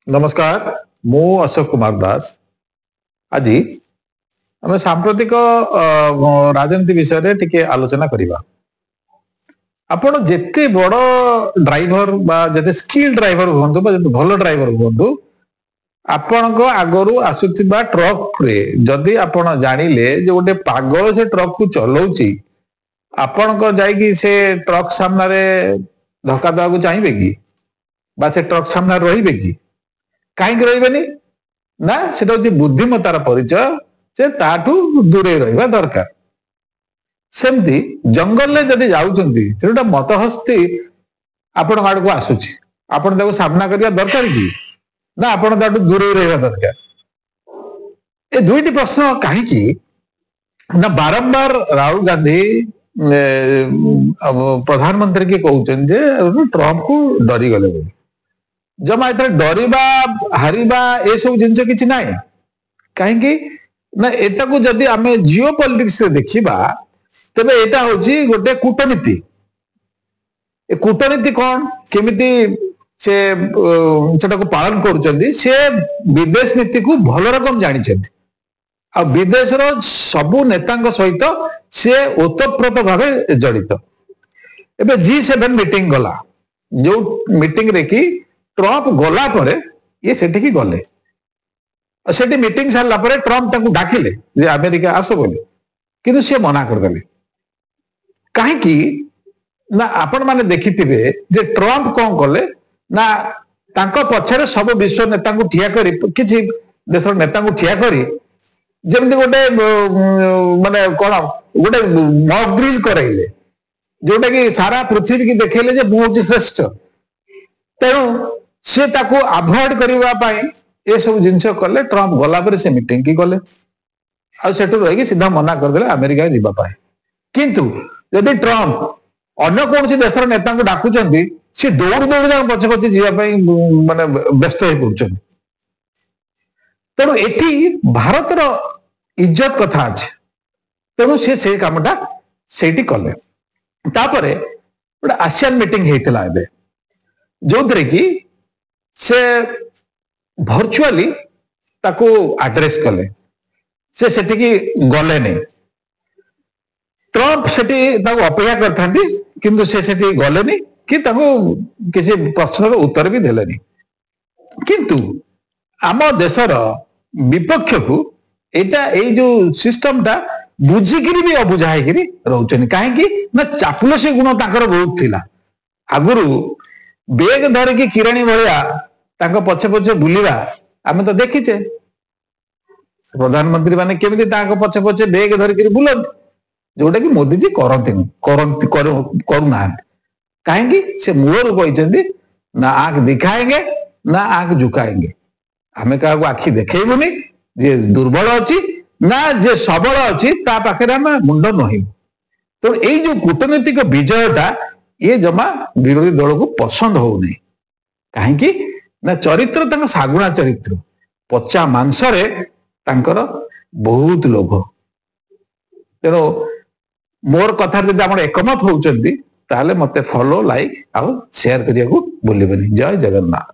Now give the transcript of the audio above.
नमस्कार मु अशोक कुमार दास आज आम सांप्रतिक राजनीति विषय रे टिके आलोचना करिबा। आपण जेते बड़ ड्राइवर बा जेते स्किल ड्राइवर हुंतु बा जेते भलो ड्राइवर हुंतु आपण को आगरु आसुथिबा ट्रक रे जदी आपण जानिले जे गोटे पागल से ट्रक को चलाउची आपण को जाई कि से ट्रक सामने रे धक्का देवा को चाहिबे कि बा से ट्रक सामने रहिबे कि कहीं रही ना से बुद्धिमतार परिचय से ताठू दूरे रहा दरकार। सेमती जंगल में जदि जाऊँगी मत हस्ती आपण आड़ को आसूची आपण सामना करने दरकार कि ना आपण ताठू दूरे रहा दरकार। ये दुईटी प्रश्न कहीं ना बारंबार राहुल गांधी प्रधानमंत्री की कहते ट्रम्प को डरी गले जमा इतना डरवा हारिबा ए सब जिनस किसी ना कहीं ना एटा को जदि आम जियो पॉलिटिक्स रे देखिबा तबे एटा होची गोटे कूटनीति। ए कूटनीति कौन केमिति से सेटा को पालन करूचंदी से विदेश नीति को भल रकम जानिछंती आ विदेश रो सबु नेतांक सहित से ओतप्रोत भावे जड़ित। एबे G7 मीटिंग गला जो मीटिंग रे की ट्रम्प गला परे ये सेठी की गले सेठी मीटिंग सारला परे ट्रम्प ताकू डाकिले जे अमेरिका आसो बोले किंतु से मना कर देले काहे ना आपण माने देखिथिबे जे ट्रम्प कोन कले ना तांको पछरे सब विश्व नेता को ठिया करी किछि देशर नेता को ठिया करी जेमति गोटे माने कोन गोटे मॉक ड्रिल कराइले जोटा कि सारा पृथ्वी की देखेले जे बहुत श्रेष्ठ तेणु से ताको अवॉइड करबा पाई ए सब जिंस कले ट्रम्प गला पर से मीटिंग की गले आ सेठु रही सीधा मना कर देले अमेरिका जीवा पाए। किंतु यदि ट्रम्प अन्य कौन सी देशर नेता को डाकुचंदी से दौड़ दौड़ जा पछे पछे जीवा पाई माने व्यस्त हो पड़छंदी। तेणु एठी भारत रो इज्जत कथा अछि तेणु से कामटा सेठी कले। तापरे गोटे आसियान मीटिंग हेतिला एबे जो थरे की से वर्चुअली ताको एड्रेस कले से सेठी की गले नहीं ट्रम्प सेठी ताको अपेक्षा करथांती किंतु से सेठी गले नहीं कि ताको किसी प्रश्न रो उत्तर भी देले नहीं। किंतु आम देशर विपक्ष को एटा ए जो सिस्टम टा बुझिकिरी भी अबुझा हेकिरी रहउचनी काहे ना चापलुसी गुण ताकर बहुत थिला। आगुरु बेग धरिकी किराणी भलिया तांको पछे पछे बुलिवा आमे तो देखिचे प्रधानमंत्री माने केमिति तांको पछे पछे बेग धरिकी बुलंत जोटा कि मोदी जी करुना काहे से मूल कहते ना आंख दिखाएंगे ना आंख झुकाएंगे आमे का आखि देखेबुनी जे दुर्बल अछि ना जे सबल अछि ता पाखरे आमे मुंड नहिबु। तो एई जो कूटनीतिक विजयटा ये जमा विरोधी दल को पसंद हो नहीं कहीं ना चरित्र तंग सागुणा चरित्र पचा मांसरे तांकर बहुत लोभ। तेणु मोर कथा जब आप एकमत होउचंदी ताले मते फॉलो लाइक आउ शेयर करिया को भूलिबेनी। जय जगन्नाथ।